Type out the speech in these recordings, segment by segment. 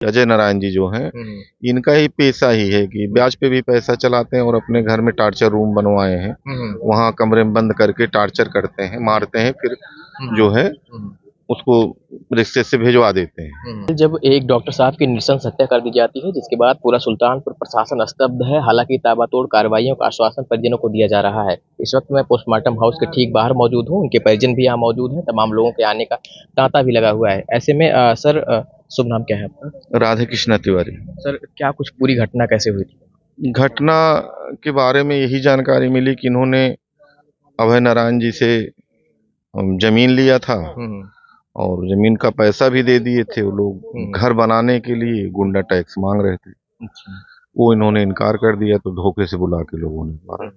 अजय नारायण जी जो हैं, हम्म। इनका ही पेशा ही है कि ब्याज पे भी पैसा चलाते हैं और अपने घर में टार्चर रूम बनवाए हैं। हम्म। वहाँ कमरे में बंद करके टार्चर करते हैं, मारते हैं, फिर हम्म। जो है हम्म। उसको रिश्ते से भिजवा देते हैं। जब एक डॉक्टर साहब की नृशंस हत्या कर दी जाती है, जिसके बाद पूरा सुल्तानपुर प्रशासन स्तब्ध है। हालांकि ताबड़तोड़ कार्रवाइयों का आश्वासन परिजनों को दिया जा रहा है। इस वक्त मैं पोस्टमार्टम हाउस के ठीक बाहर मौजूद हूँ। उनके परिजन भी यहाँ मौजूद हैं। तमाम लोगों के आने का तांता भी लगा हुआ है। ऐसे में सर, शुभ नाम क्या है आपका? राधे कृष्णा तिवारी। सर, क्या कुछ पूरी घटना कैसे हुई थी? घटना के बारे में यही जानकारी मिली कि इन्होंने अभय नारायण जी से जमीन लिया था हम्म। और जमीन का पैसा भी दे दिए थे। वो लोग घर बनाने के लिए गुंडा टैक्स मांग रहे थे, अच्छा। वो इन्होंने इनकार कर दिया, तो धोखे से बुला के लोगों ने मारा।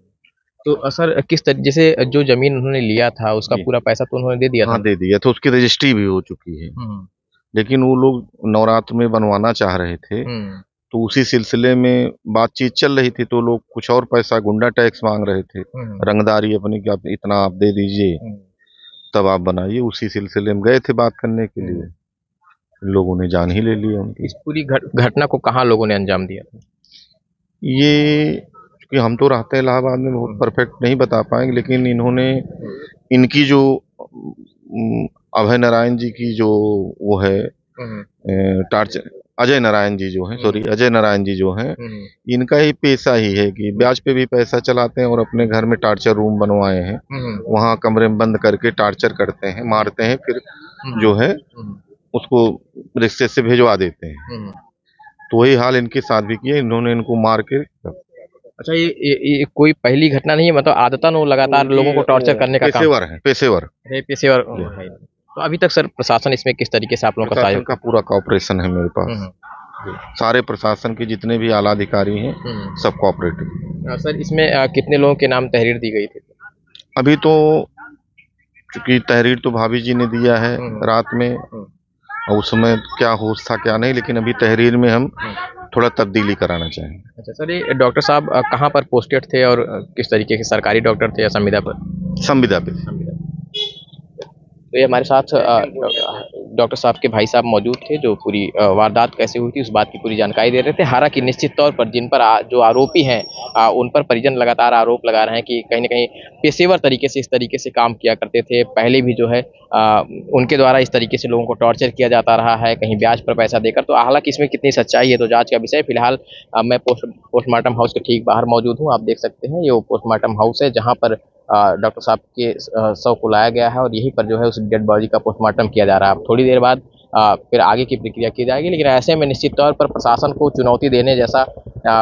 तो सर, किस तरह जैसे जो जमीन उन्होंने लिया था उसका जी, पूरा पैसा तो उन्होंने दे दिया था हाँ ना? दे दिया, तो उसकी रजिस्ट्री भी हो चुकी है। हम्म। लेकिन वो लोग नवरात्र में बनवाना चाह रहे थे, हम्म। तो उसी सिलसिले में बातचीत चल रही थी, तो लोग कुछ और पैसा गुंडा टैक्स मांग रहे थे, हम्म। रंगदारी अपनी कि आप इतना आप दे दीजिए हम्म। तब आप बनाइए। उसी सिलसिले में गए थे बात करने के लिए, हम्म। लोगों ने जान ही ले लिया उनकी। इस पूरी घटना को कहाँ लोगों ने अंजाम दिया था? ये क्योंकि हम तो रहते हैं इलाहाबाद में, बहुत परफेक्ट नहीं बता पाएंगे, लेकिन इन्होंने इनकी जो अभय नारायण जी की जो वो है टार्चर, अजय नारायण जी जो हैं, सॉरी अजय नारायण जी जो हैं, इनका ही पेशा ही है कि ब्याज पे भी पैसा चलाते हैं और अपने घर में टार्चर रूम बनवाए हैं। वहाँ कमरे में बंद करके टार्चर करते हैं, मारते हैं, फिर जो है उसको रिश्ते से भिजवा देते हैं। तो वही हाल इनके साथ भी किया, इन्होंने इनको मार के। अच्छा, ये कोई पहली घटना नहीं है, मतलब आदतन वो लगातार लोगों को टॉर्चर करने का काम? पेशेवर है, पेशेवर। है पेशेवर है। तो अभी तक सर प्रशासन इसमें किस तरीके से आप लोगों का प्रशासन सहयोग? का पूरा कॉपरेशन है मेरे पास। हम्म। सारे प्रशासन के जितने भी आला अधिकारी हैं, सब कॉपरेटिव। सर, इसमें कितने लोगों के नाम तहरीर दी गई थी? अभी तो चूंकि तहरीर तो भाभी जी ने दिया है रात में, और उस समय क्या होश था क्या नहीं, लेकिन अभी तहरीर में हम थोड़ा तब्दीली कराना चाहेंगे। अच्छा सर, ये डॉक्टर साहब कहाँ पर पोस्टेड थे और किस तरीके के सरकारी डॉक्टर थे या संविदा पर? संविदा पे। तो ये हमारे साथ डॉक्टर साहब के भाई साहब मौजूद थे, जो पूरी वारदात कैसे हुई थी उस बात की पूरी जानकारी दे रहे थे। हालांकि निश्चित तौर पर जिन पर जो आरोपी हैं, उन पर परिजन लगातार आरोप लगा रहे हैं कि कहीं ना कहीं पेशेवर तरीके से इस तरीके से काम किया करते थे। पहले भी जो है उनके द्वारा इस तरीके से लोगों को टॉर्चर किया जाता रहा है, कहीं ब्याज पर पैसा देकर। तो हालांकि इसमें कितनी सच्चाई है तो जांच का विषय। फिलहाल मैं पोस्टमार्टम हाउस के ठीक बाहर मौजूद हूँ। आप देख सकते हैं, ये वो पोस्टमार्टम हाउस है जहाँ पर डॉक्टर साहब के शव को लाया गया है और यहीं पर जो है उस डेड बॉडी का पोस्टमार्टम किया जा रहा है। अब थोड़ी देर बाद फिर आगे की प्रक्रिया की जाएगी। लेकिन ऐसे में निश्चित तौर पर प्रशासन को चुनौती देने जैसा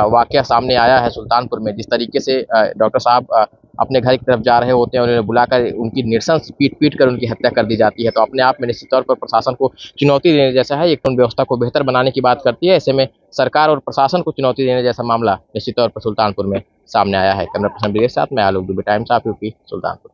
वाकया सामने आया है सुल्तानपुर में। जिस तरीके से डॉक्टर साहब अपने घर की तरफ जा रहे होते हैं और उन्हें बुलाकर उनकी नृशंस पीट पीट कर उनकी हत्या कर दी जाती है, तो अपने आप में निश्चित तौर पर प्रशासन को चुनौती देने जैसा है। एक कानून व्यवस्था को बेहतर बनाने की बात करती है। ऐसे में सरकार और प्रशासन को चुनौती देने जैसा मामला निश्चित तौर पर सुल्तानपुर में सामने आया है। कैमरा पर्सन के साथ मैं Alok Dubey, Times of UP, Sultanpur.